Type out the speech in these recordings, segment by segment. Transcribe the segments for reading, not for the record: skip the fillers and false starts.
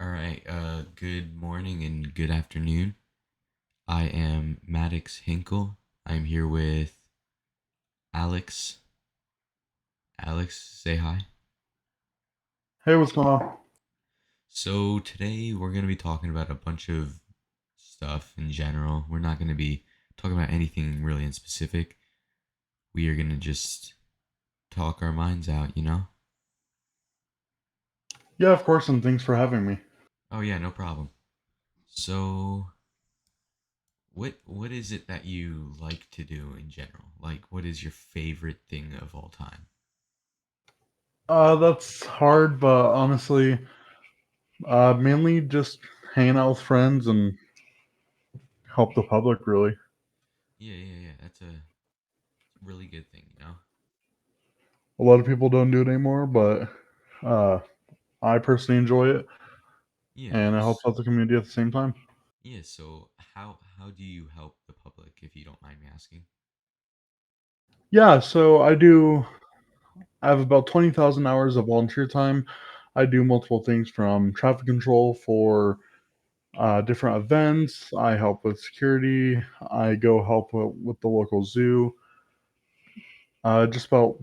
All right. Good morning and good afternoon. I am Maddox Hinkle. I'm here with Alex. Alex, say hi. Hey, what's going on? So today we're gonna be talking about a bunch of stuff in general. We're not gonna be talking about anything really in specific. We are gonna just talk our minds out. Yeah, of course, and thanks for having me. Oh yeah, no problem. So what is it that you like to do in general? Like, what is your favorite thing of all time? That's hard, but honestly, mainly just hanging out with friends and help the public, really. Yeah, yeah, yeah. That's a really good thing. A lot of people don't do it anymore, but uh, I personally enjoy it, Yeah. and it helps out the community at the same time. Yeah. So how do you help the public if you don't mind me asking? Yeah, so I have about 20,000 hours of volunteer time. I do multiple things from traffic control for different events. I help with security. I go help with the local zoo. Just about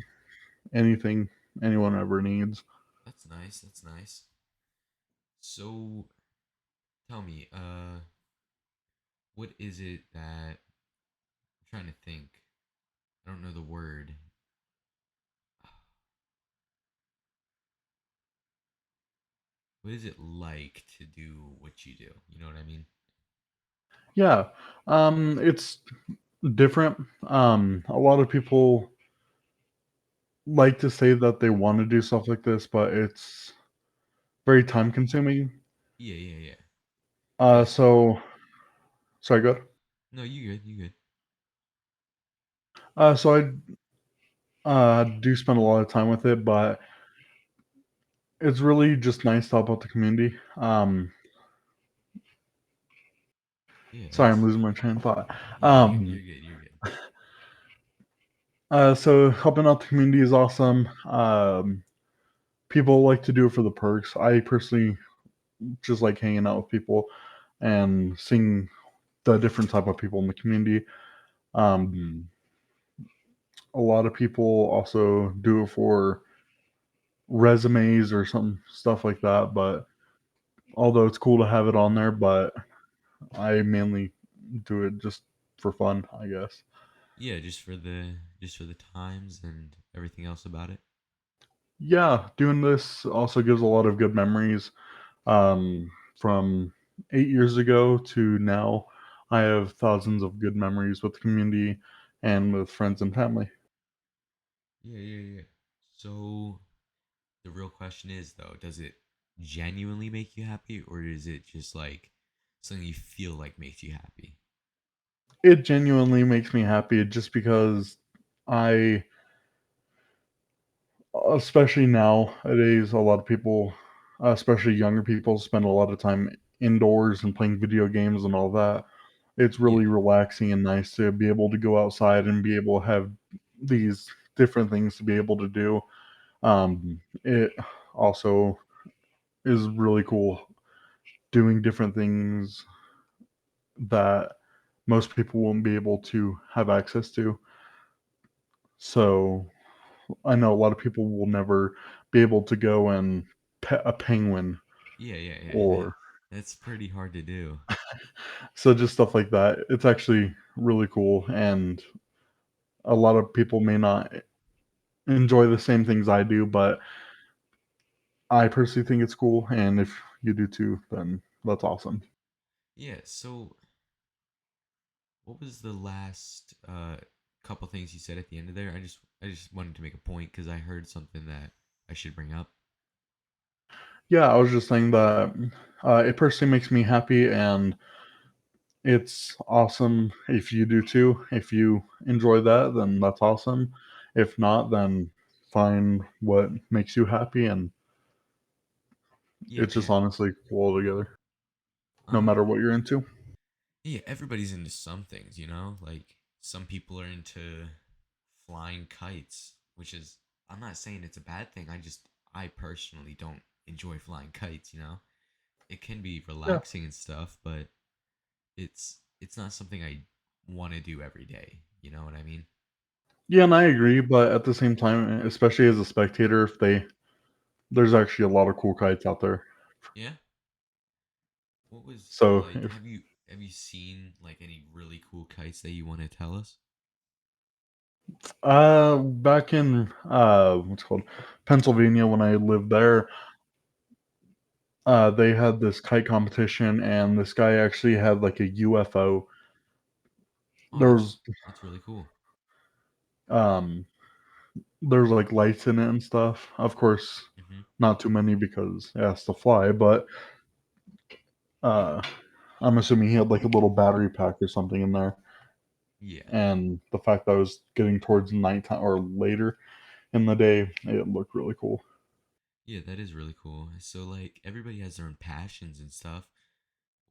anything anyone ever needs. That's nice. That's nice. So tell me, what is it that I'm trying to think? I don't know the word. What is it like to do what you do? You know what I mean? Yeah, it's different. A lot of people like to say that they want to do stuff like this, but it's very time consuming. Yeah, yeah, yeah. Uh, Cause so sorry, good. no, you good, you good. So I do spend a lot of time with it, but it's really just nice to help out the community. Yeah, Sorry, I'm that's losing my train of thought. yeah. You're Um, good. You're good. so helping out the community is awesome. People like to do it for the perks. I personally just like hanging out with people and seeing the different type of people in the community. Um, a lot of people also do it for resumes or some stuff like that. But although it's cool to have it on there, but I mainly do it just for fun, I guess. Yeah, just for the times and everything else about it. Yeah, doing this also gives a lot of good memories. From 8 years ago to now, I have thousands of good memories with the community and with friends and family. Yeah, yeah, yeah. So the real question is though, does it genuinely make you happy or is it just like something you feel like makes you happy? It genuinely makes me happy just because I, especially nowadays, a lot of people, especially younger people, spend a lot of time indoors and playing video games and all that. It's Yeah. really relaxing and nice to be able to go outside and be able to have these different things to be able to do. It also is really cool doing different things that most people won't be able to have access to. So I know a lot of people will never be able to go and pet a penguin Yeah, yeah, yeah. or That's pretty hard to do. so just stuff like that. It's actually really cool, and a lot of people may not enjoy the same things I do, but I personally think it's cool, and if you do too, then that's awesome. Yeah, so what was the last couple things you said at the end of there? I just wanted to make a point cuz I heard something that I should bring up. Yeah, I was just saying that it personally makes me happy, and it's awesome if you do too. If you enjoy that, then that's awesome. If not, then find what makes you happy, and Yeah, it's just yeah. honestly cool altogether, no Uh-huh. matter what you're into. Yeah, everybody's into some things. Like some people are into flying kites, which is I'm not saying it's a bad thing. I personally don't enjoy flying kites. it can be Yeah. relaxing and stuff, but it's not something I want to do every day. You know what I mean? Yeah, and I agree, but at the same time, especially as a spectator, if they there's actually a lot of cool kites out there. Yeah. What was So like? if Have you seen like any really cool kites that you want to tell us? back in what's it called Pennsylvania when I lived there, they had this kite competition, and this guy actually had like a UFO. Oh, There was that's really cool. um there's like lights in it and stuff. Of course, Hmm. not too many because it has to fly, but uh I'm assuming he had like a little battery pack or something in there. Yeah. And the fact that I was getting towards nighttime or later in the day, it looked really cool. Yeah, that is really cool. So like everybody has their own passions and stuff.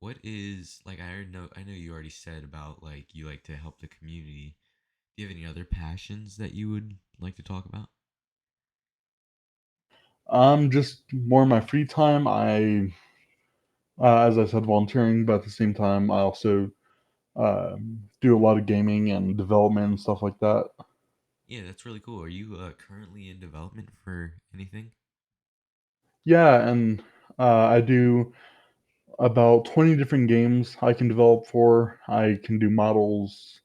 What is like I know you already said about like you like to help the community. Do you have any other passions that you would like to talk about? Just more in my free time, as I said, volunteering, but at the same time, I also do a lot of gaming and development and stuff like that. Yeah, that's really cool. Are you currently in development for anything? Yeah, and I do about 20 different games I can develop for. I can do models,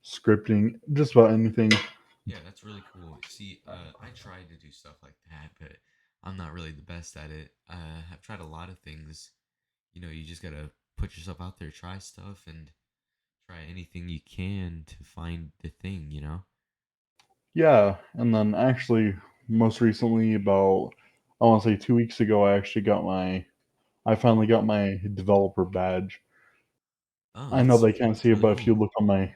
scripting, just about anything. Yeah, that's really cool. See, I tried to do stuff like that, but I'm not really the best at it. I've tried a lot of things. You know, you just gotta put yourself out there, try stuff, and try anything you can to find the thing. You know? Yeah, and then actually, most recently, about I want to say 2 weeks ago, I finally got my developer badge. Oh, I know that's they can't that's see it, really but if cool. you look on my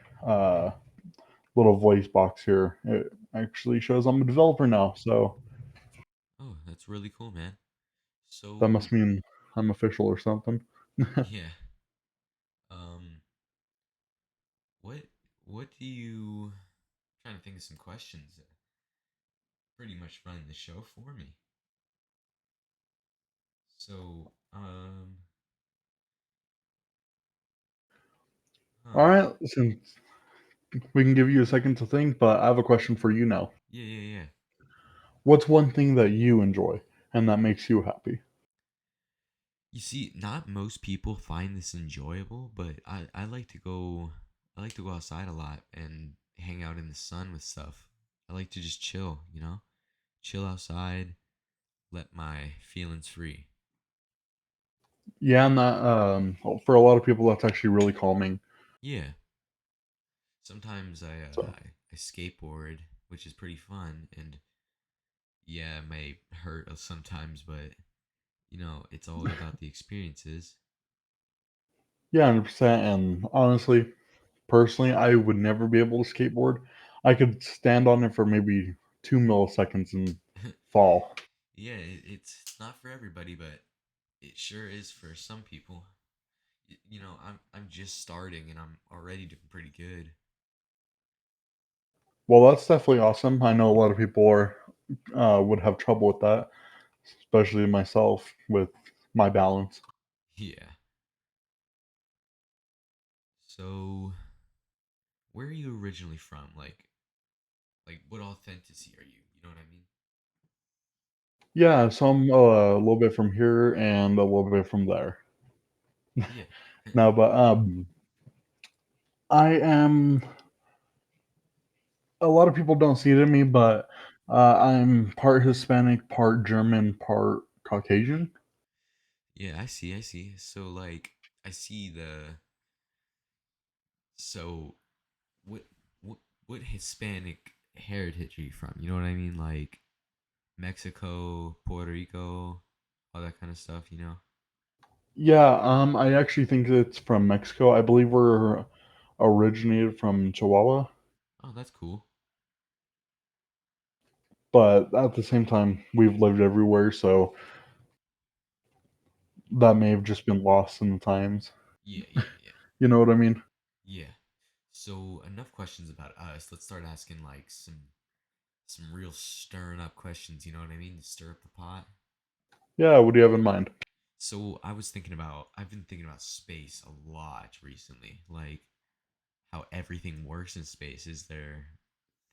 little voice box here, it actually shows I'm a developer now. So Oh, that's really cool, man. that So, must mean I'm official or something. yeah. Um, what what do you? Trying to think of some questions. Pretty much running the show for me. So, All huh? right, since we can give you a second to think, but I have a question for you now. Yeah, yeah, yeah. What's one thing that you enjoy and that makes you happy? You see, not most people find this enjoyable, but I like to go. I like to go outside a lot and hang out in the sun with stuff. I like to just chill. You know, chill outside, let my feelings free. Yeah, and that for a lot of people, that's actually really calming. Yeah. Sometimes So I skateboard, which is pretty fun, and yeah, it may hurt us sometimes, but you know, it's all about the experiences. yeah, 100%. And honestly, personally, I would never be able to skateboard. I could stand on it for maybe 2 milliseconds and fall. Yeah, it's not for everybody, but it sure is for some people. You know, I'm just starting and I'm already doing pretty good. Well, that's definitely awesome. I know a lot of people are would have trouble with that, especially myself with my balance. Yeah. So, where are you originally from? Like what authenticity are you? You know what I mean? Yeah, so I'm a little bit from here and a little bit from there. Yeah. No, but I am. A lot of people don't see it in me, but I'm part Hispanic, part German, part Caucasian. Yeah, I see. I see. So like I see the so what what what Hispanic heritage are you from? You know what I mean? Like Mexico, Puerto Rico, all that kind of stuff, you know? Yeah, I actually think it's from Mexico. I believe we're originated from Chihuahua, Oh, that's cool. but at the same time, we've lived everywhere, so that may have just been lost in the times. Yeah, yeah, yeah. You know what I mean? Yeah. So enough questions about us. Let's start asking like some real stirring up questions, you know what I mean? To stir up the pot. Yeah, what do you have in mind? So I've been thinking about space a lot recently. Like how everything works in space. Is there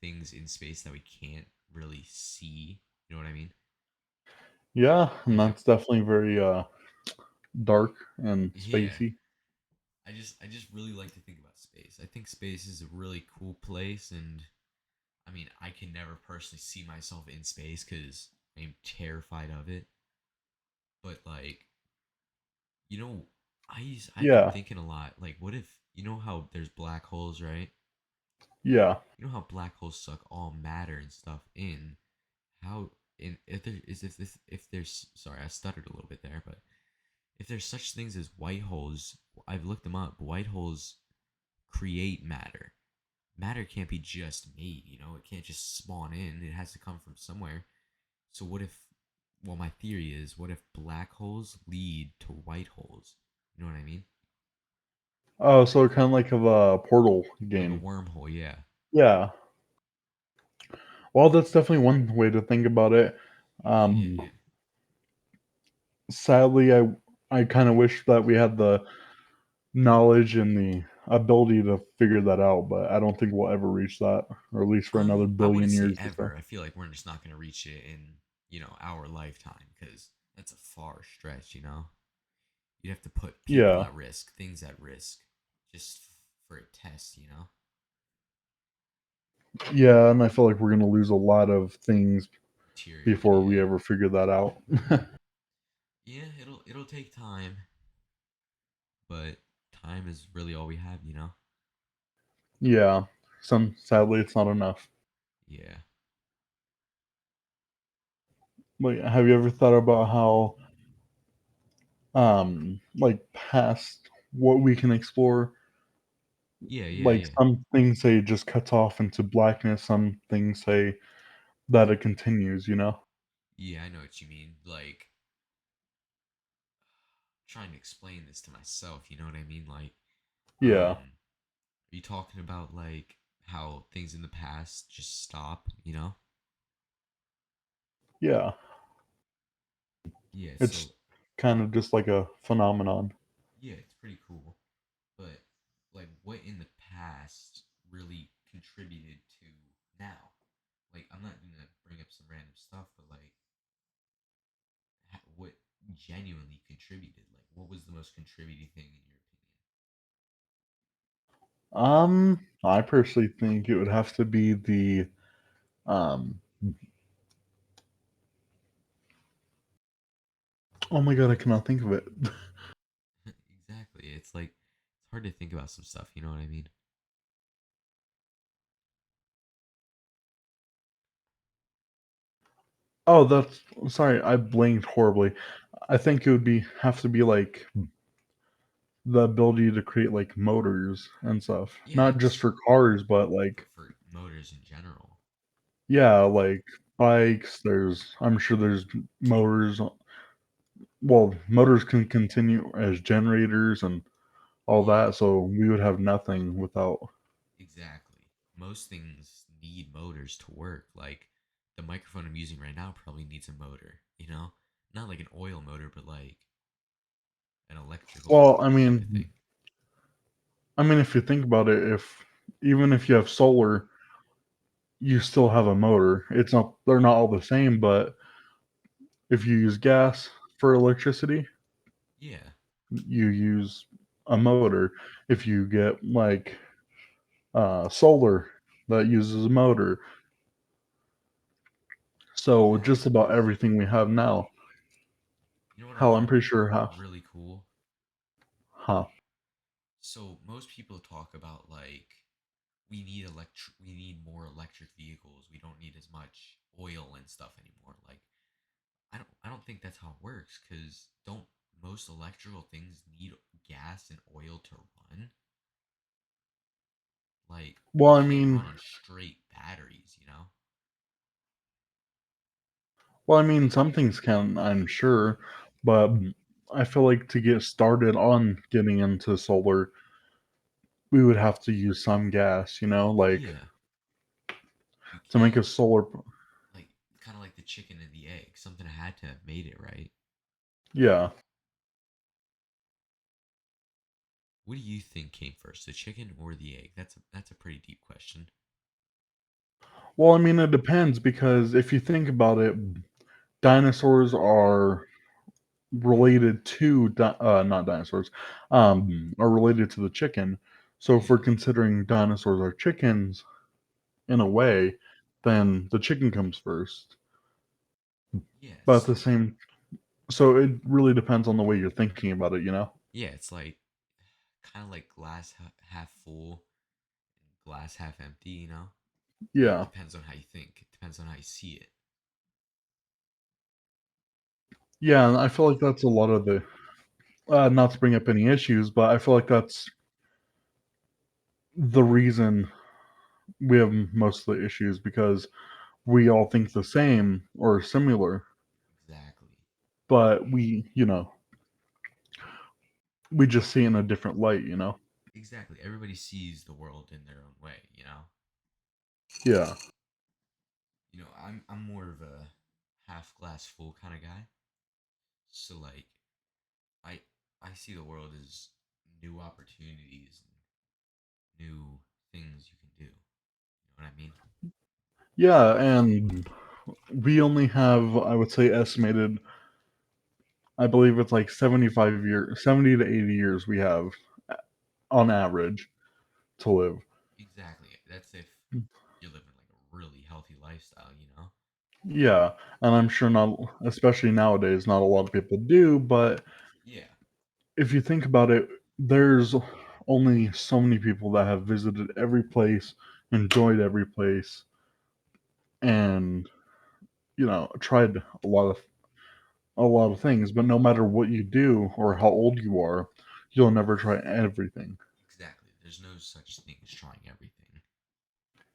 things in space that we can't really see? You know what I mean? Yeah, and Like that's definitely very dark and yeah. spacey. I just really like to think about space. I think space is a really cool place, and I mean, I can never personally see myself in space cuz I'm terrified of it. But like, you know, I've been Yeah, thinking a lot. Like, what if you know how there's black holes, right? yeah. You know how black holes suck all matter and stuff in. How in if there is if there's sorry, I stuttered a little bit there, but if there's such things as white holes, I've looked them up. White holes create matter. Matter can't be just made, you know? It can't just spawn in. It has to come from somewhere. So what if well my theory is what if black holes lead to white holes? You know what I mean? Oh, so kind of like of a portal Like a game. wormhole, yeah. Yeah. Well, that's definitely one way to think about it. Yeah, yeah, Um, yeah. Sadly, I kind of wish that we had the knowledge and the ability to figure that out, but I don't think we'll ever reach that, or at least for another I wouldn't billion say years or so. ever. I feel like we're just not going to reach it in, our lifetime cuz that's a far stretch, you know? You'd have to put people Yeah, at risk, things at risk just for a test, you know? yeah, and I feel like we're gonna lose a lot of things Material, before we yeah. ever figure that out. Yeah, it'll take time, but time is really all we have, you know? Yeah, some sadly it's not enough. Yeah. Like, have you ever thought about how, like past what we can explore? Yeah, yeah, Like yeah. some things say it just cuts off into blackness. Some things say that it continues. You know? Yeah, I know what you mean. Like trying to explain this to myself, you know what I mean? Like Yeah, are you talking about like how things in the past just stop, you know? yeah. Yeah, It's so kind of just like a phenomenon. yeah, it's pretty cool. But like what in the past really contributed to now? Like I'm not going to bring up some random stuff, but like what genuinely contributed? Like what was the most contributing thing in your opinion? I personally think it would have to be the um. Oh my god, I cannot think of it. Exactly. It's like it's hard to think about some stuff, you know what I mean? Oh, that's sorry. I blinked horribly. I think it would be have to be like the ability to create like motors and stuff, Yeah, not just that's for cars, but like but for motors in general. yeah, like bikes. There's I'm sure there's motors. Well, motors can continue as generators and all Yeah, that, so we would have nothing without. exactly. Most things need motors to work. Like the microphone I'm using right now probably needs a motor, you know? Not like an oil motor, but like an electrical Well, type of thing. if you think about it, if even if you have solar, you still have a motor. It's not they're not all the same, but if you use gas for electricity, Yeah, you use a motor. If you get like solar, that uses a motor. So yeah. just about everything we have now. You know what I Hell, I'm find pretty sure how. really cool? Huh. So most people talk about like we need more electric vehicles. We don't need as much oil and stuff anymore. Like I don't think that's how it works cuz don't most electrical things need gas and oil to run? Like Well, you I can't mean, run on straight batteries, you know? some things can, I'm sure, but I feel like to get started on getting into solar, we would have to use some gas, like Yeah, you to make can't a solar. like kind of like the chicken and the egg. Something had to have made it, right? Yeah. what do you think came first, the chicken or the egg? That's a pretty deep question. Well, I mean, it depends because if you think about it, dinosaurs are related to not dinosaurs, are related to the chicken. So if Yeah. we're considering dinosaurs are chickens in a way, then the chicken comes first. Yeah. But at the So same, so it really depends on the way you're thinking about it, you know? yeah, it's like kind of like glass half full, glass half empty. It Yeah. depends on how you think. It depends on how you see it. Yeah, and I feel like that's a lot of the not to bring up any issues, but I feel like that's the reason we have most of the issues because we all think the same or similar, Exactly. but we just see it in a different light, you know? Exactly. Everybody sees the world in their own way. Yeah. I'm more of a half glass full kind of guy. So like I I see the world as new opportunities and new things you can do. You know what I mean? Yeah, and we only have, I would say, estimated, I believe it's like 75 years, 70 to 80 years we have on average to live. Exactly. That's if you're living like a really healthy lifestyle. Yeah, and I'm sure not, especially nowadays, not a lot of people do, but Yeah. if you think about it, there's only so many people that have visited every place, enjoyed every place, and tried a lot of things. But no matter what you do or how old you are, you'll never try everything. Exactly. There's no such thing as trying everything.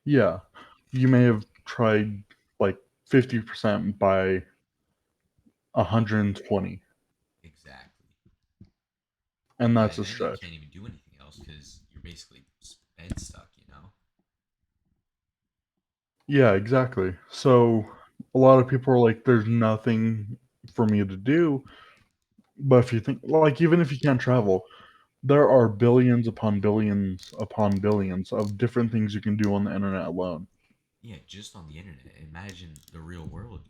Yeah, you may have tried like 50% by 120, Exactly. and By that's a then you stretch. can't even do anything else because you're basically bed stuck. Yeah, exactly. So a lot of people are like, "There's nothing for me to do." But if you think, like, even if you can't travel, there are billions of different things you can do on the internet alone. Yeah, just on the internet. Imagine the real world.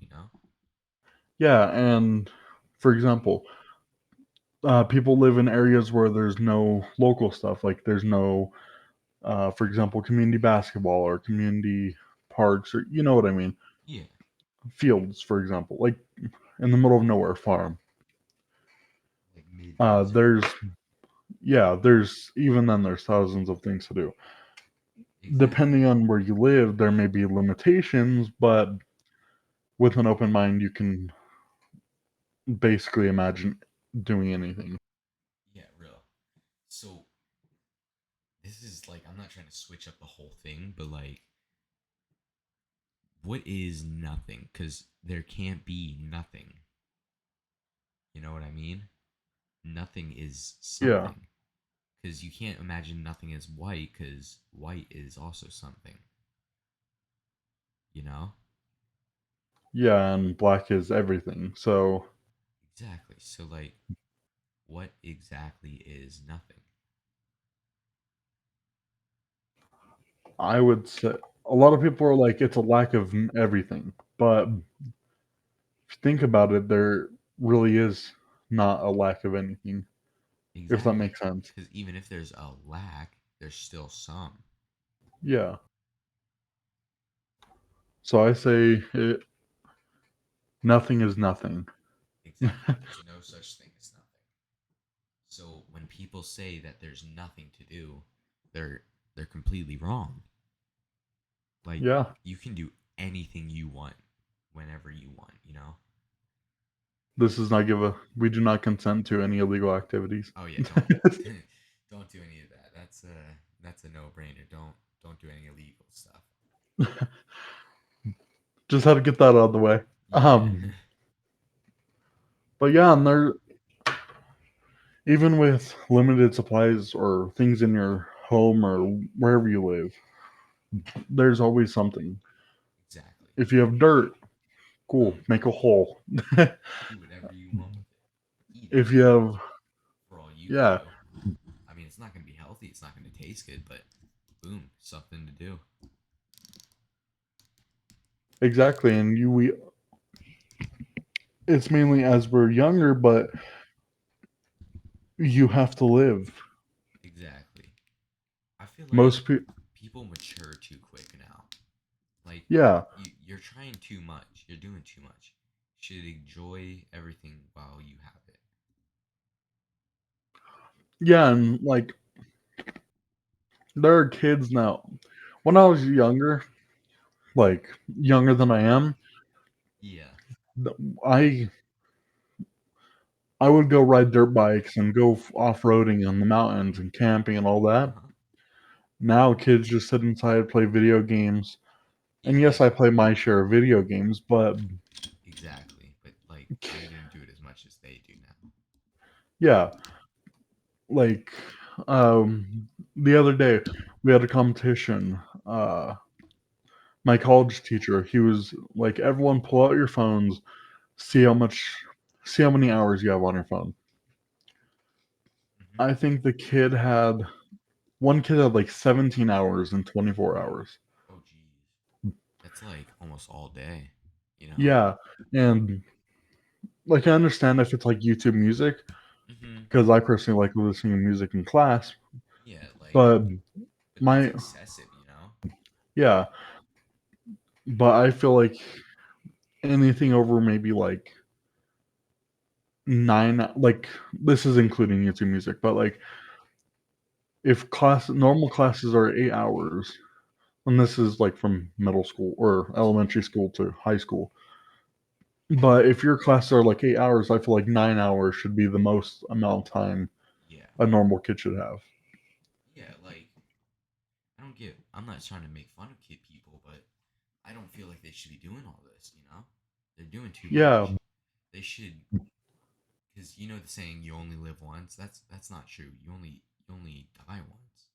Yeah, and for example, people live in areas where there's no local stuff. Like there's no, for example, community basketball or community parks, or you know what I mean, Yeah, fields, for example, like in the middle of nowhere farm. like mid desert. There's there's even then there's thousands of things to do. Exactly. Depending on where you live, there may be limitations, but with an open mind, you can basically imagine doing anything. Yeah, real. So this is like I'm not trying to switch up the whole thing, but like what is nothing? Because there can't be nothing. You know what I mean? Nothing is Yeah, something. Because you can't imagine nothing as white, because white is also something. You know? yeah, and black is everything. So Exactly. So, like, what exactly is nothing? I would say a lot of people are like it's a lack of everything, but if you think about it, there really is not a lack of anything, if that Exactly. makes sense. Because even if there's a lack, there's still some. Yeah. So I say nothing is nothing. Exactly. There's no such thing as nothing. So when people say that there's nothing to do, they're completely wrong. Like Yeah, you can do anything you want whenever you want. this is not give a. We do not consent to any illegal activities. Oh yeah, don't don't do any of that. That's a no-brainer. Don't do any illegal stuff. Just had to get that out of the way. Yeah. But yeah, and there even with limited supplies or things in your home or wherever you live, there's always something. Exactly. If you have dirt, cool, make a hole. Do whatever you want with it. Eat it If you have for all you yeah, know. I mean, it's not going to be healthy. It's not going to taste good, but boom, something to do. Exactly, and it's mainly as we're younger, but you have to live. Exactly. I feel like Most people, people mature too quick now. Like yeah, you're trying too much. You're doing too much. You should enjoy everything while you have it. yeah, and like there are kids now. When I was younger, like younger than I am, Yeah. I I would go ride dirt bikes and go off roading on the mountains and camping and all Uh that. huh. Now kids just sit inside, play video games, and yes, Yeah. I play my share of video games, but Exactly. But like, are you gonna do it as much as they do now? yeah, like the other day we had a competition. My college teacher, he was like, "Everyone, pull out your phones, see how much, see how many hours you have on your phone." Mm-hmm. I think the kid had one kid had like 17 hours in 24 hours. Oh, geez. That's like almost all day. You know? Yeah, and like I understand if it's like YouTube Music Mm-hmm. because I personally like listening to music in class, Yeah. Like, but but that's my excessive. You know? yeah, but I feel like anything over maybe like nine, like this is including YouTube Music, but like if normal classes are 8 hours, and this is like from middle school or elementary school to high school. But if your classes are like 8 hours, I feel like 9 hours should be the most amount of time Yeah. a normal kid should have. Yeah. Like, I don't get. I'm not trying to make fun of kid people, but I don't feel like they should be doing all this. You know? They're doing too Yeah, much. They should, because you know the saying, "You only live once." That's not true. You only die once.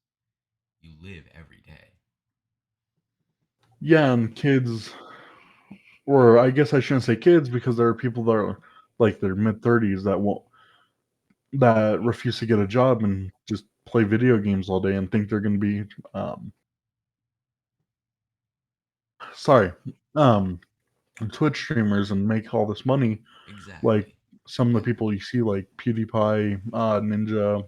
You live every day. yeah, and kids, or I guess I shouldn't say kids because there are people that are like their mid 30s that won't that refuse to get a job and just play video games all day and think they're going to be sorry um Twitch streamers and make all this money like Exactly. some of the But people you see like PewDiePie, Ninja,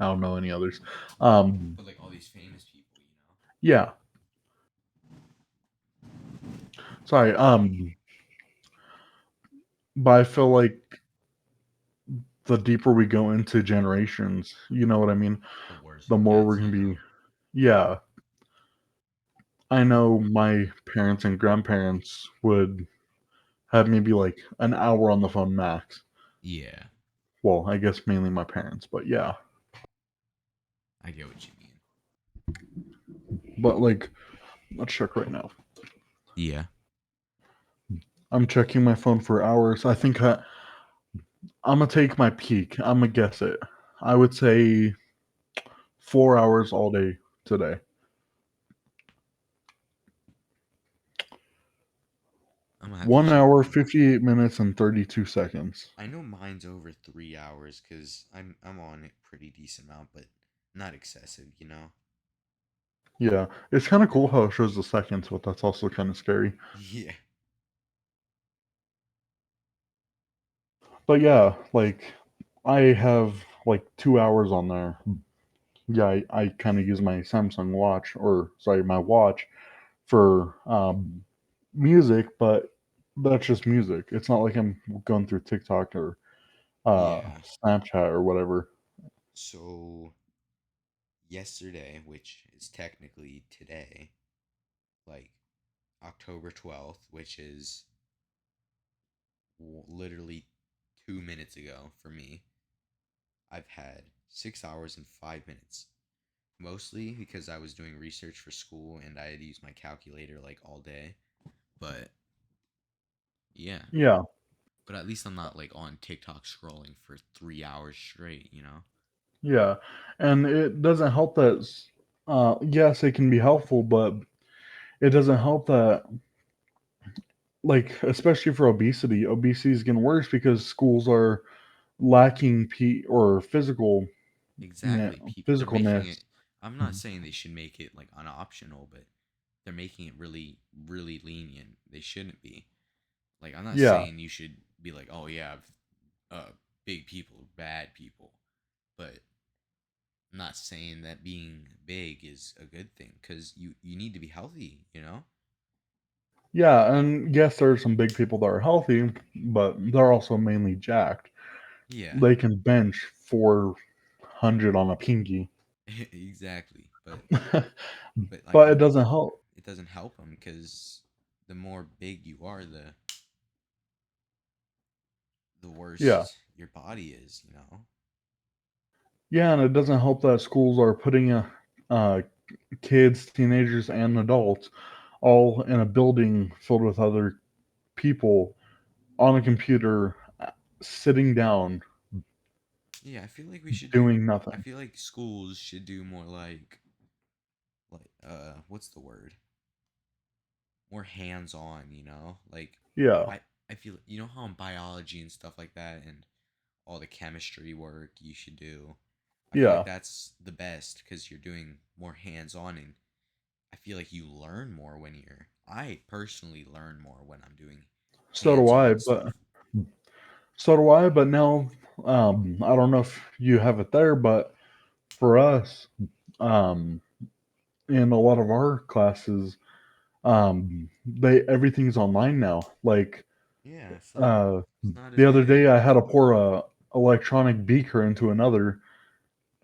I don't know any others. Um, but like all these famous people, you know. yeah, sorry. But I feel like the deeper we go into generations, you know what I mean? The worse The it more we're gets, gonna you know. be. Yeah, I know my parents and grandparents would have maybe like an hour on the phone max. Yeah, Well, I guess mainly my parents, but yeah. I get what you mean. But like, let's check right now. Yeah, I'm checking my phone for hours. I'm gonna take my peak. I'm gonna guess it. I would say 4 hours all day today. I'm gonna have to One check hour, mine. 58 minutes, and 32 seconds. I know mine's over 3 hours because I'm on a pretty decent amount, but not excessive, you know. Yeah, it's kind of cool how it shows the seconds, but that's also kind of scary. Yeah, But yeah, like I have like 2 hours on there. Yeah, I kind of use my Samsung watch, or sorry, my watch for music, but that's just music. It's not like I'm going through TikTok or yeah. Snapchat or whatever. So yesterday, which is technically today, like October 12th, which is literally 2 minutes ago for me, I've had 6 hours and 5 minutes. Mostly because I was doing research for school and I had used my calculator like all day. But yeah, Yeah, but at least I'm not like on TikTok scrolling for 3 hours straight, you know? yeah, and it doesn't help that. Yes, it can be helpful, but it doesn't help that, like, especially for obesity is getting worse because schools are lacking or physical. Exactly. They're making physicalness. it. I'm not saying they should make it like unoptional, but they're making it really, really lenient. They shouldn't be. Like, I'm not Yeah, saying you should be like, oh yeah, big people, bad people, but I'm not saying that being big is a good thing because you need to be healthy. You know? yeah, and yes, there are some big people that are healthy, but they're also mainly jacked. Yeah. They can bench 400 on a pinky, Exactly. But like but it doesn't help. it doesn't help them because the more big you are, the Yeah, worse your body is. You know? yeah, and it doesn't help that schools are putting kids, teenagers, and adults all in a building filled with other people on a computer, sitting down, Yeah, I feel like we should do. doing I nothing. feel like schools should do more what's the word? More hands-on, you know? Like Yeah, I I feel you know how in biology and stuff like that and all the chemistry work you should do. I feel like yeah. that's the best cuz you're doing more hands-on and I feel like you learn more when you're I personally learn more when I'm doing So do I, hands-on but stuff. now, I don't know if you have it there, but for us, um, in a lot of our classes, they everything's online now. Like Yeah, uh, it's not as the other day, big. I had to pour a electronic beaker into another,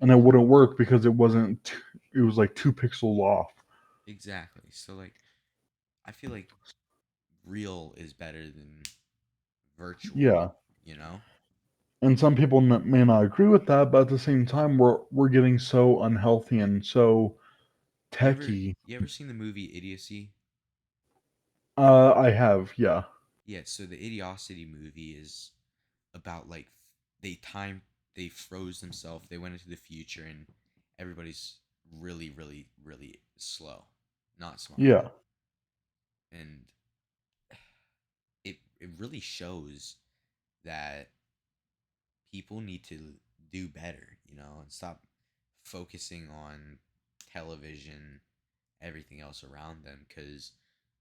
and it wouldn't work because it wasn't. It was like 2 pixels off. Exactly. So like I feel like real is better than virtual, Yeah, you know? and some people may not agree with that, but at the same time, we're getting so unhealthy and so techy. You ever seen the movie Idiocy? I have, yeah, Yeah, so the Idiocity movie is about like they froze themselves, they went into the future and everybody's really really really slow, not smart. yeah, And it really shows that people need to do better, you know, and stop focusing on television, everything else around them because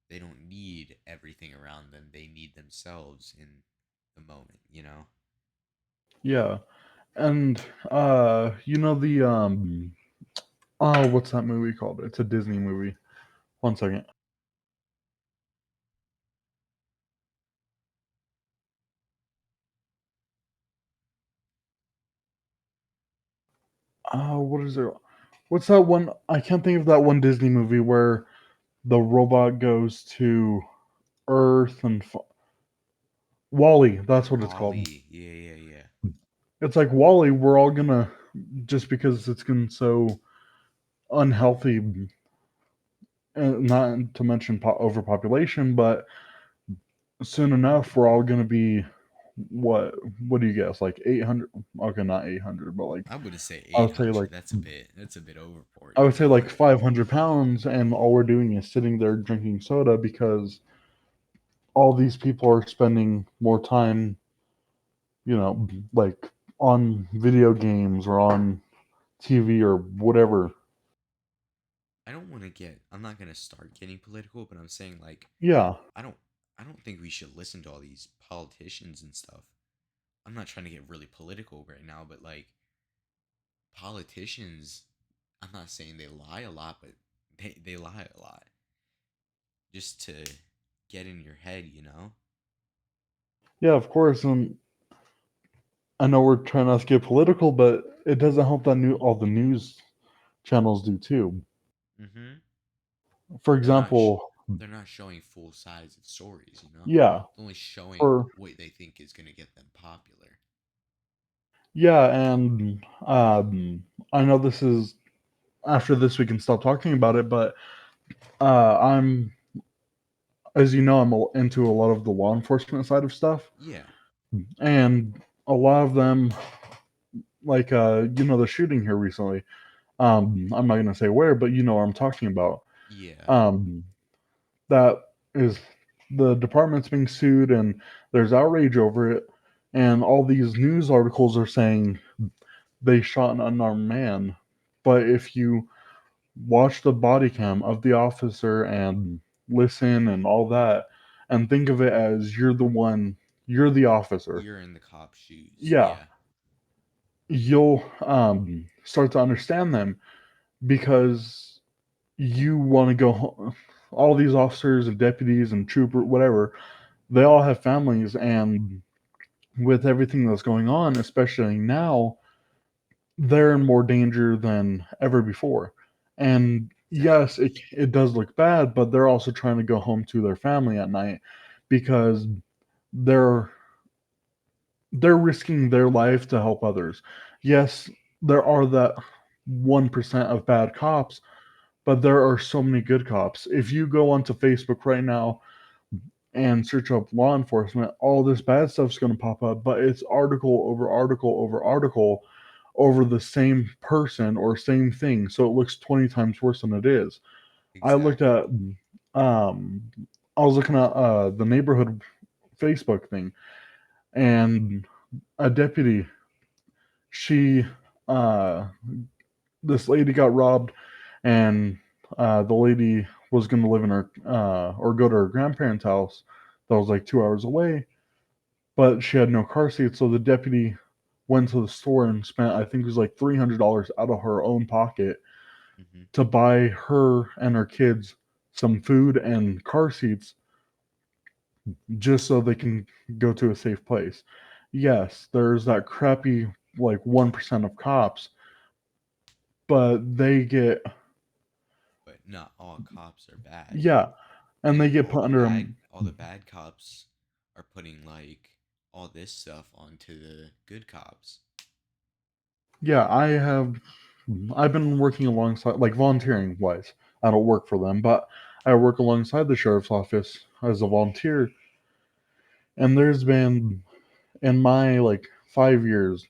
they don't need everything around them. They need themselves in the moment, you know? yeah. And you know the oh, what's that movie called? It's a Disney movie. One second. What is it? What's that one? I can't think of that one Disney movie where the robot goes to Earth and Wally. That's what it's called. Wally, yeah, yeah, yeah. It's like Wally. We're all gonna just because it's getting so unhealthy, and not to mention overpopulation, but soon enough we're all gonna be what? What do you guess? Like 800? Okay, not 800, but like I wouldn't say I would say like 800. That's a bit I would say overboard. like 500 pounds, and all we're doing is sitting there drinking soda because all these people are spending more time, like on video games or on TV or whatever. I don't want to get I'm not going to start getting political, but I'm saying like Yeah, I don't I don't think we should listen to all these politicians and stuff. I'm not trying to get really political right now, but like politicians, I'm not saying they lie a lot, but they lie a lot just to get in your head, you know? yeah, of course. And I know we're trying not to get political, but it doesn't help that all the news channels do too. Mm-hmm. For They're not sh- example, they're not showing full sides of stories, you know? yeah, They're only showing for what they think is gonna get them popular. yeah, and I know this is after this we can stop talking about it, but I'm as you know, into a lot of the law enforcement side of stuff, Yeah, and a lot of them, like the shooting here recently. I'm not gonna say where, but you know what I'm talking about. yeah. Um, that is the department's being sued, and there's outrage over it, and all these news articles are saying they shot an unarmed man. But if you watch the body cam of the officer and listen and all that, and think of it as you're the officer. You're in the cop shoes. Yeah, Yeah, you'll start to understand them because you want to go home. All these officers and deputies and trooper, whatever, they all have families, and with everything that's going on, especially now, they're in more danger than ever before. And yes, exactly. it does look bad, but they're also trying to go home to their family at night because they're they're risking their life to help others. Yes, there are that 1% of bad cops, but there are so many good cops. If you go onto Facebook right now and search up law enforcement, all this bad stuff's going to pop up, but it's article over article over article over the same person or same thing, so it looks 20 times worse than it is. I looked Exactly. at um I was looking at the neighborhood Facebook thing, and a deputy, she uh this lady got robbed, and the lady was going to live in her or go to her grandparents' house that was like 2 hours away, but she had no car seat. So the deputy went to the store and spent, I think it was like $300 out of her own pocket Hmm. to buy her and her kids some food and car seats just so they can go to a safe place. Yes, there's that crappy like 1% of cops, but they get, But not all cops are bad. yeah, and they And get put under them. all the bad cops are putting like all this stuff onto the good cops. Yeah, I've been working alongside, like volunteering wise. I don't work for them, but I work alongside the sheriff's office as a volunteer. And there's been, in my like 5 years,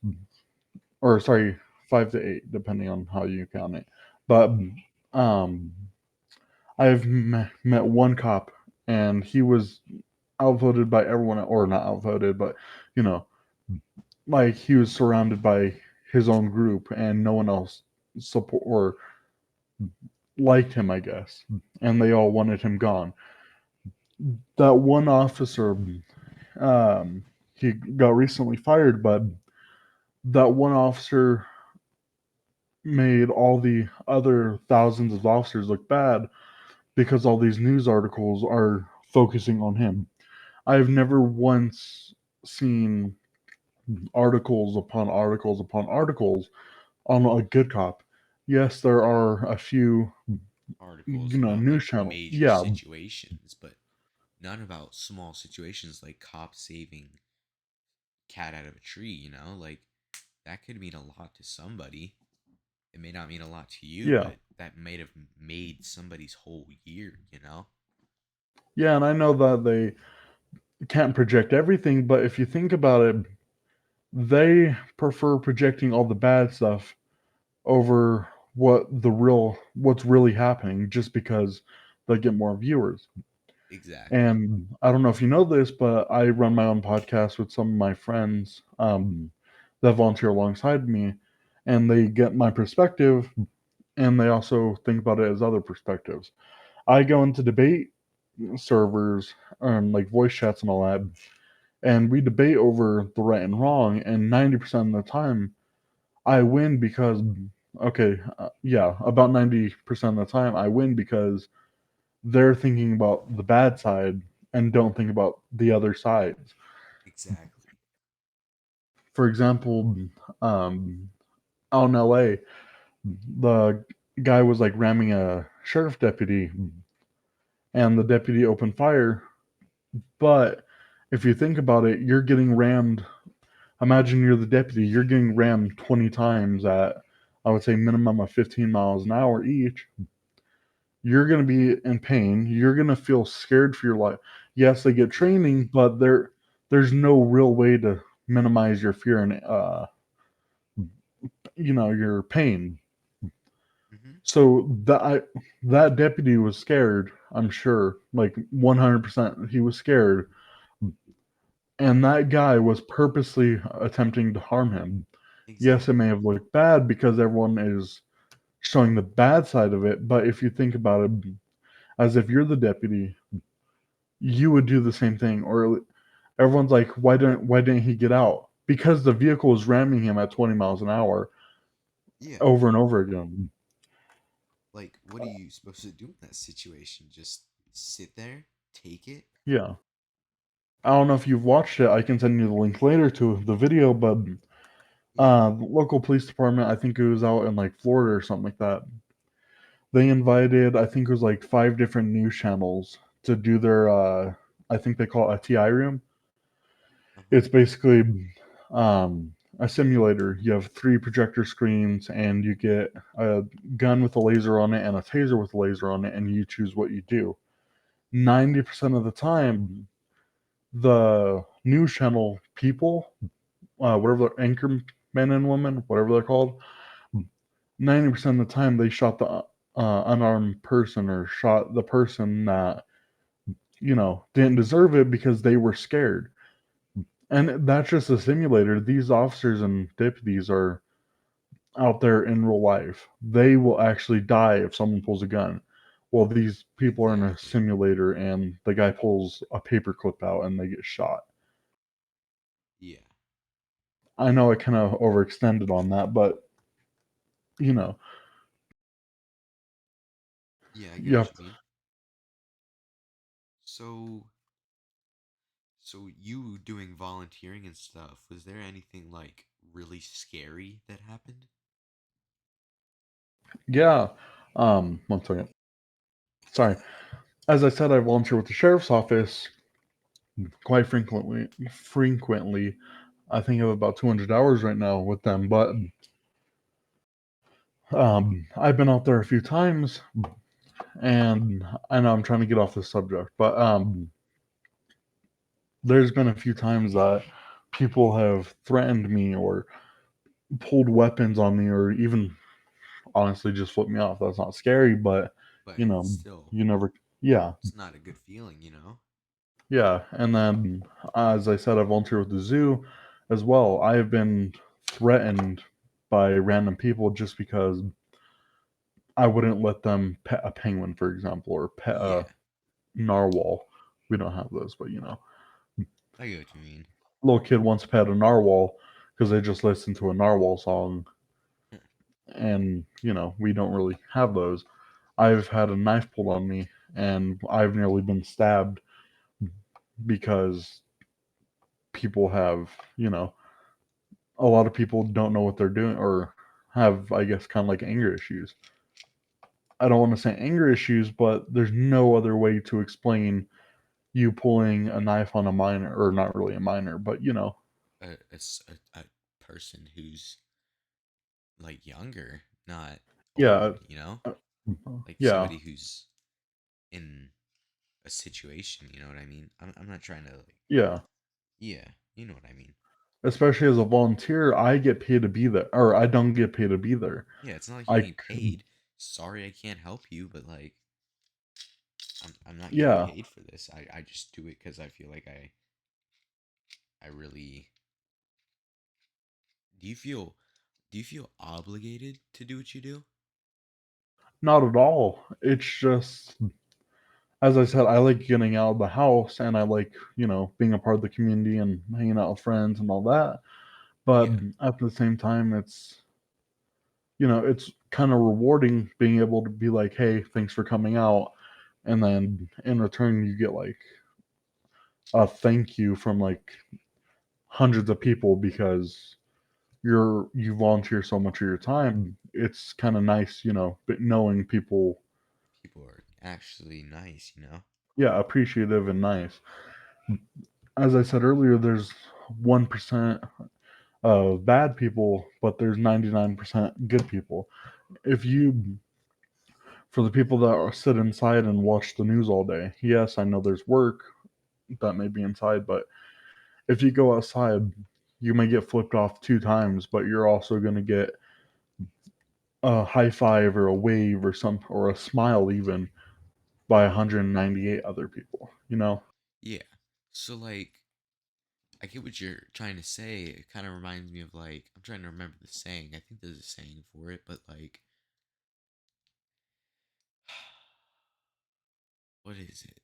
or sorry, 5 to 8, depending on how you count it. But um, I've met one cop, and he was outvoted by everyone, or not outvoted, but you know, like he was surrounded by his own group, and no one else support or liked him, I guess, and they all wanted him gone. That one officer, um, he got recently fired, but that one officer made all the other thousands of officers look bad because all these news articles are focusing on him. I've never once seen articles upon articles upon articles on a good cop. Yes, there are a few, Articles about news like channel. major Yeah, situations, but none about small situations like cops saving cat out of a tree, Like that could mean a lot to somebody. It may not mean a lot to you, yeah, but that might have made somebody's whole year. yeah, and I know that they can't project everything, but if you think about it, they prefer projecting all the bad stuff over what's really happening just because they get more viewers. Exactly. And I don't know if you know this, but I run my own podcast with some of my friends that volunteer alongside me, and they get my perspective, and they also think about it as other perspectives. I go into debate servers and like voice chats and all that, and we debate over the right and wrong, and 90% of the time I win because, okay, yeah, about 90% of the time I win because they're thinking about the bad side and don't think about the other sides. Exactly. For example, um, out in LA, the guy was like ramming a sheriff deputy, and the deputy opened fire. But if you think about it, you're getting rammed. Imagine you're the deputy, you're getting rammed 20 times at, I would say, minimum of 15 miles an hour each. You're going to be in pain. You're going to feel scared for your life. Yes, they get Exactly. training, but there's no real way to minimize your fear and your pain. Hmm. So that deputy was scared. I'm sure, like 100%, he was scared, and that guy was purposely attempting to harm him. Yes, it may Exactly. have looked bad because everyone is showing the bad side of it, but if you think about it, as if you're the deputy, you would do the same thing. Or everyone's like, why didn't he get out? Because the vehicle was ramming him at 20 miles an hour Yeah. over and over again. Like, what are you supposed to do in that situation? Just sit there, take it? Yeah. I don't know if you've watched it. I can send you the link later to the video, but Yeah. the local police department, I think it was out in like Florida or something like that. They invited, I think it was like 5 different news channels to do their, I think they call it a TI room. Uh huh. It's basically a simulator. You have 3 projector screens, and you get a gun with a laser on it and a taser with a laser on it, and you choose what you do. 90% of the time, the news channel people, whatever they're anchor men and women, whatever they're called, 90% of the time they shot the unarmed person or shot the person that, didn't deserve it because they were scared. And that's just a simulator. These officers and deputies are out there in real life. They will actually die if someone pulls a gun. Well, these people are in a Exactly. simulator and the guy pulls a paper clip out and they get shot. Yeah. I know I kind of overextended on that, but you know, Yeah, I get you what have you mean. So, so you doing volunteering and stuff, was there anything like really scary that happened? yeah. 1 second. Sorry. As I said, I volunteer with the sheriff's office quite frequently. Frequently, I think I have about 200 hours right now with them, but I've been out there a few times, and I know I'm trying to get off this subject, but there's been a few times that people have threatened me or pulled weapons on me or even honestly just flipped me off. That's not scary, but But you it's know, still, you never, yeah, it's not a good feeling, you know? yeah. And then, as I said, I volunteer with the zoo as well. I have been threatened by random people just because I wouldn't let them pet a penguin, for example, or pet a Yeah, narwhal. We don't have those, but I get what you mean. little kid once pet a narwhal because they just listened to a narwhal song, and we don't really have those. I've had a knife pulled on me, and I've nearly been stabbed because people have, a lot of people don't know what they're doing or have, I guess, kind of like anger issues. I don't want to say anger issues, but there's no other way to explain you pulling a knife on a minor, or not really a minor, but A person who's like younger, not yeah, old, you know? uh, Like yeah, somebody who's in a situation, you know what I mean? I'm not trying to like, yeah. yeah, you know what I mean. Especially as a volunteer, I get paid to be there, or I don't get paid to be there. Yeah, it's not like you're I, getting paid. Sorry, I can't help you, but like, I'm not getting yeah, paid for this. I just do it because I feel like I really. Do you feel do you feel obligated to do what you do? not at all. It's just, as I said, I like getting out of the house and I like, being a part of the community and hanging out with friends and all that. But Yeah, at the same time, it's kind of rewarding being able to be like, hey, thanks for coming out. And then in return, you get like a thank you from like hundreds of people because you volunteer so much of your time. It's kind of nice, but knowing people, people are actually nice, you know? yeah, appreciative and nice. As I said earlier, there's 1% of bad people, but there's 99% good people. If you, for the people that sit inside and watch the news all day, yes, I know there's work that may be inside, but if you go outside, you may get flipped off 2 times, but you're also going to get a high five or a wave or a smile even by 198 other people. Yeah. So like I get what you're trying to say. It kind of reminds me of like I'm trying to remember the saying. I think there's a saying for it, but like what is it?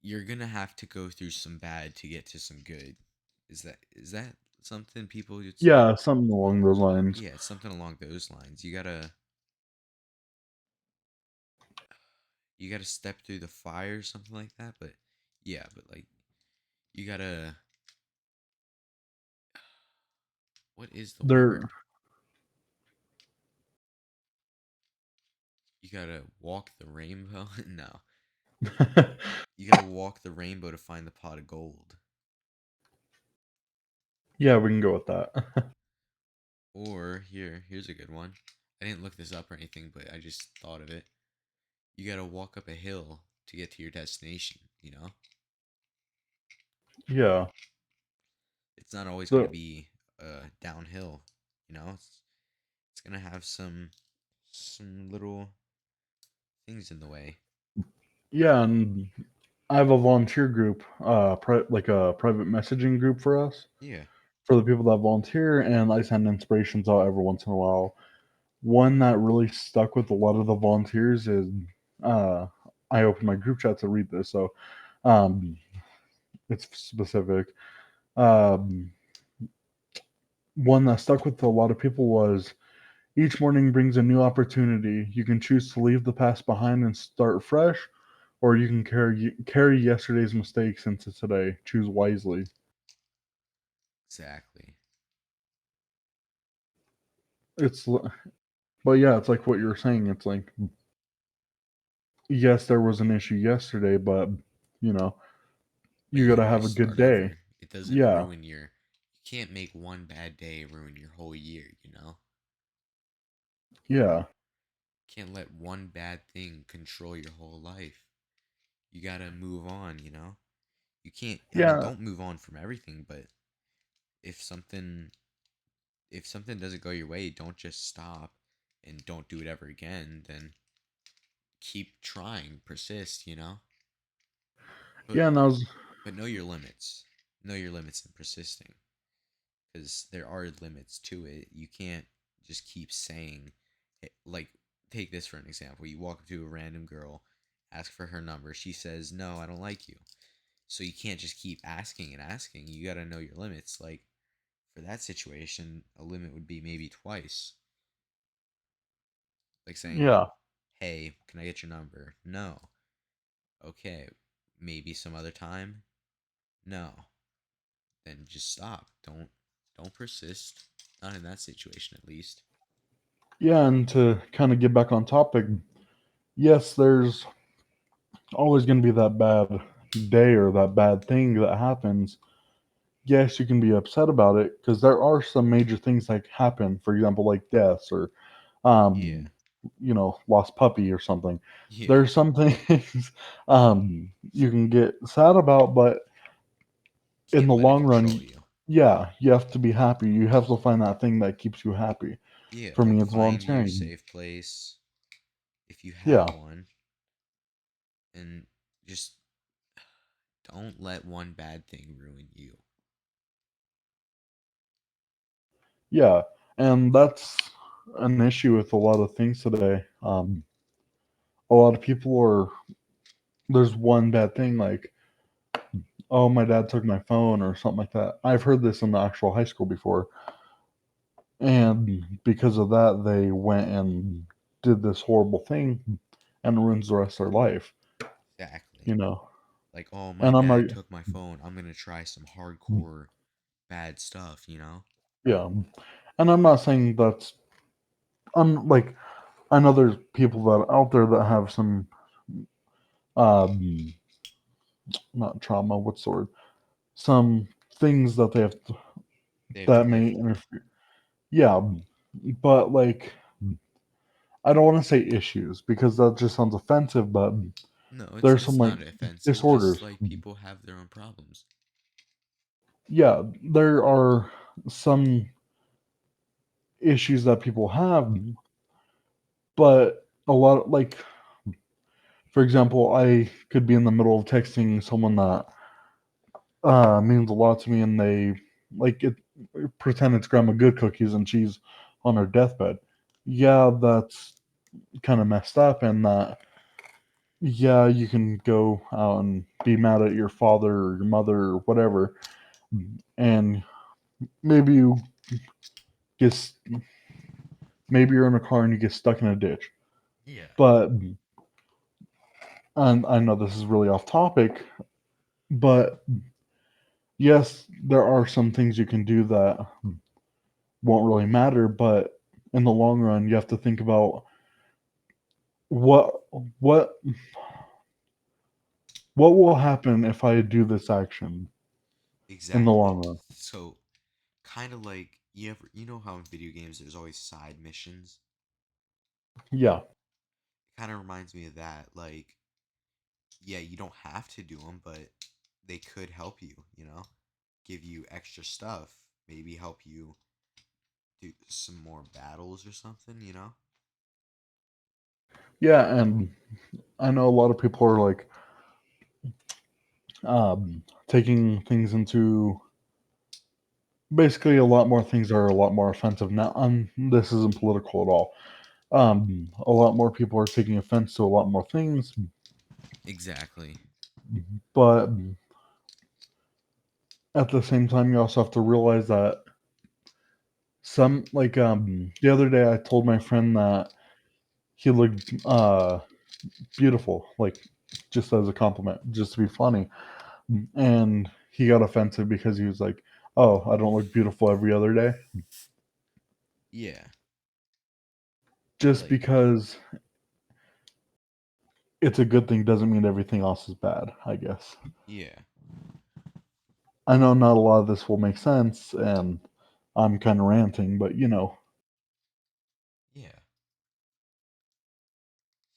You're gonna have to go through some bad to get to some good. Is that something people would say? Yeah, something along those lines. Yeah, it's something along those lines. You gotta step through the fire, something like that. But yeah, but like you gotta what is the They're word? You gotta walk the rainbow. No, you gotta walk the rainbow to find the pot of gold. yeah, we can go with that. Or here's a good one. I didn't look this up or anything, but I just thought of it. You gotta walk up a hill to get to your destination. Yeah. It's not always gonna The be downhill. It's gonna have some little things in the way. yeah, and I have a volunteer group, like a private messaging group for us, Yeah, for the people that volunteer, and I send inspirations out every once in a while. One that really stuck with a lot of the volunteers is uh, I opened my group chat to read this, so um, it's specific. Um, One that stuck with a lot of people was each morning brings a new opportunity. You can choose to leave the past behind and start fresh, or you can carry yesterday's mistakes into today. Choose wisely. exactly. It's but yeah, it's like what you were saying. It's like yes, there was an issue yesterday, but you know, But you you got can to have always a good start day. over. It doesn't Yeah, ruin your. You can't make one bad day ruin your whole year. yeah, Can't let one bad thing control your whole life. You gotta move on. You can't. I mean, yeah, don't move on from everything, but if something if something doesn't go your way, don't just stop and don't do it ever again. Then keep trying, persist. But yeah. And I was but know your limits. Know your limits in persisting, because there are limits to it. You can't just keep saying, like, take this for an example. You walk up to a random girl, ask for her number. She says, "No, I don't like you." So you can't just keep asking and asking. You got to know your limits. Like, for that situation, a limit would be maybe twice. Like saying, yeah, "Hey, can I get your number?" No. Okay. Maybe some other time? No. Then just stop. Don't persist. Not in that situation, at least. yeah. And to kind of get back on topic, yes, there's always going to be that bad day or that bad thing that happens. Yes, you can be upset about it because there are some major things that happen. For example, like deaths or Yeah. um, lost puppy or something. Yeah. There's some things you can get sad about, but in the Can't let it long run, control you. yeah, you have to be happy. You have to find that thing that keeps you happy. Yeah, For like me, it's find your volunteering. safe place if you have Yeah, one, and just don't let one bad thing ruin you. yeah, and that's an issue with a lot of things today. A lot of people are there's one bad thing like, oh, my dad took my phone or something like that. I've heard this in the actual high school before, and because of that, they went and did this horrible thing and ruins the rest of their life. Exactly. You know, Like, oh, my and I'm dad like, took my phone. I'm gonna try some hardcore bad stuff. yeah, and I'm not saying that's like I know there's people that out there that have some um not trauma, what's the word? Some things that they have They have to that get may through. interfere. Yeah, but like I don't want to say issues because that just sounds offensive, but No, it's there's some it's like not offensive. Just disorders. like people have their own problems. Yeah, there are some issues that people have, but a lot like For example, I could be in the middle of texting someone that means a lot to me, and they like it. Pretend it's Grandma Good Cookies, and she's on her deathbed. Yeah, that's kind of messed up, and that yeah, you can go out and be mad at your father or your mother or whatever, and maybe you get maybe you're in a car and you get stuck in a ditch. Yeah. But and I know this is really off topic, but yes, there are some things you can do that won't really matter, but in the long run, you have to think about what what what will happen if I do this action in the Exactly. long run. So kind of like you know how in video games there's always side missions? Yeah, Kind of reminds me of that. Like, yeah, you don't have to do them, but they could help you, give you extra stuff, maybe help you do some more battles or something. yeah, and I know a lot of people are like taking things into basically a lot more things are a lot more offensive now. This isn't political at all. A lot more people are taking offense to a lot more things, Exactly. but at the same time, you also have to realize that some like the other day I told my friend that he looked beautiful, like just as a compliment, just to be funny, and he got offensive because he was like, "Oh, I don't look beautiful every other day," Yeah. just Like, because it's a good thing doesn't mean everything else is bad, I guess. yeah. I know not a lot of this will make sense, and I'm kind of ranting, but Yeah.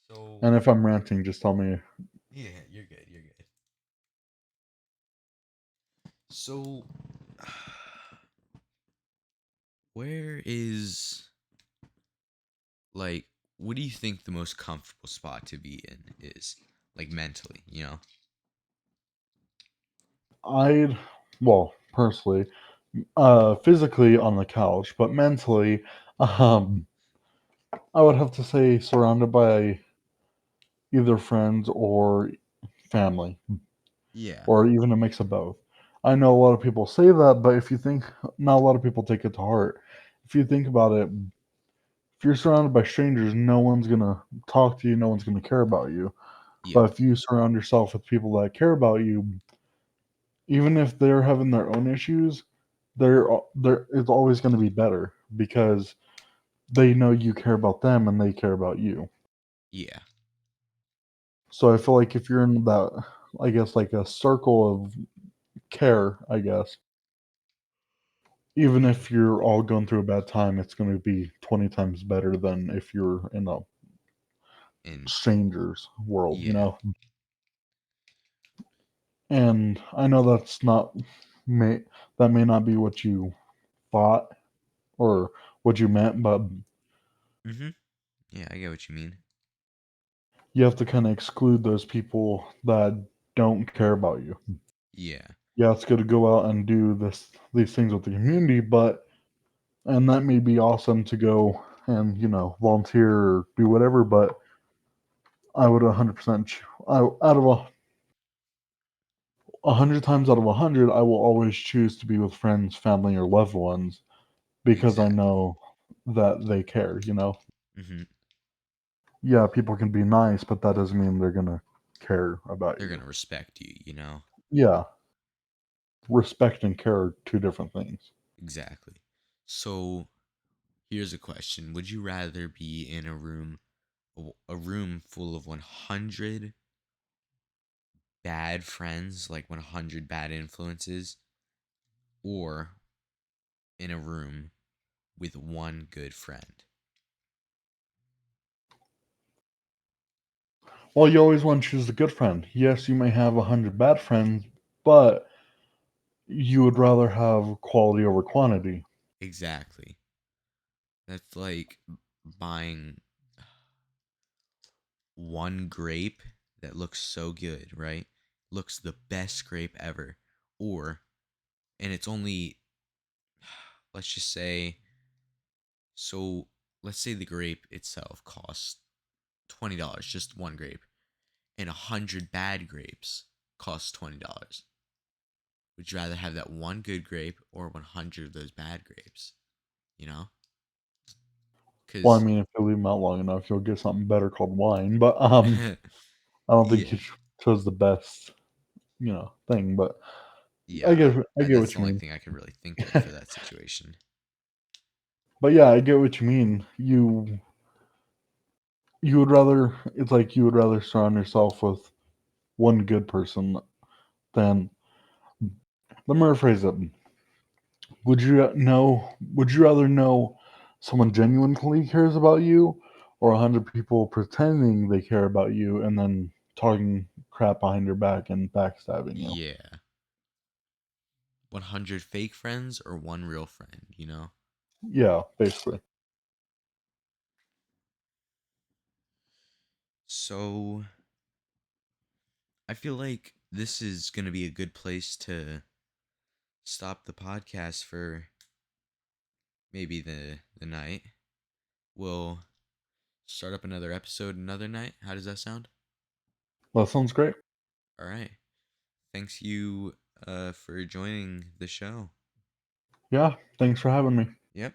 So, and if I'm ranting, just tell me. yeah, you're good. You're good. So, where is like what do you think the most comfortable spot to be in is? Like mentally? I'd, well, personally, physically on the couch, but mentally, um, I would have to say surrounded by either friends or family, Yeah. or even a mix of both. I know a lot of people say that, but if you think, not a lot of people take it to heart. If you think about it, if you're surrounded by strangers, no one's gonna talk to you, no one's gonna care about you. Yep. But if you surround yourself with people that care about you, even if they're having their own issues, they're it's always going to be better because they know you care about them and they care about you. Yeah. So I feel like if you're in that, I guess like a circle of care, I guess, even if you're all going through a bad time, it's going to be 20 times better than if you're in a And stranger's world, you yeah. know? And I know that's not may that may not be what you thought or what you meant, but Mhm. Yeah, I get what you mean. you have to kind of exclude those people that don't care about you. Yeah. Yeah, it's good to go out and do these things with the community, but and that may be awesome to go and volunteer or do whatever. But I would 100%. Out of 100 times out of 100, I will always choose to be with friends, family, or loved ones because I Exactly. know that they care. Mhm. Yeah, people can be nice, but that doesn't mean they're gonna care about They're you. going to respect you. Yeah, respect and care are two different things. Exactly. So, here's a question. Would you rather be in a room full of 100 bad friends, like 100 bad influences, or in a room with one good friend? Well, you always want to choose the good friend. Yes, you may have 100 bad friends, but you would rather have quality over quantity. Exactly. That's like buying one grape. that looks so good, right? Looks the best grape ever. Or, and it's only, let's just say, so let's say the grape itself costs $20, just one grape, and 100 bad grapes cost $20. Would you rather have that one good grape or 100 of those bad grapes? You know? Well, I Because, mean, if you leave them out long enough, you'll get something better called wine. But I don't think you yeah, chose the best, thing. But I yeah, get I get that's what the you only mean. thing I could really think of for that situation. But yeah, I get what you mean. You would rather it's like you would rather surround yourself with one good person than let me rephrase it. Would you rather know someone genuinely cares about you or 100 people pretending they care about you and then talking crap behind your back and backstabbing you? Yeah. 100 fake friends or one real friend, you know? Yeah, basically. So, I feel like this is going to be a good place to stop the podcast for maybe the night. We'll start up another episode another night. How does that sound? That sounds great. All right. Thanks you for joining the show. Yeah, thanks for having me. Yep.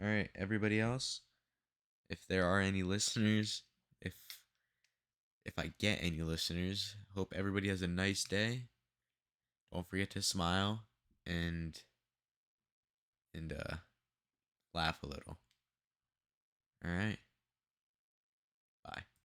All right, everybody else, if there are any listeners, if if I get any listeners, hope everybody has a nice day. Don't forget to smile and and laugh a little. All right.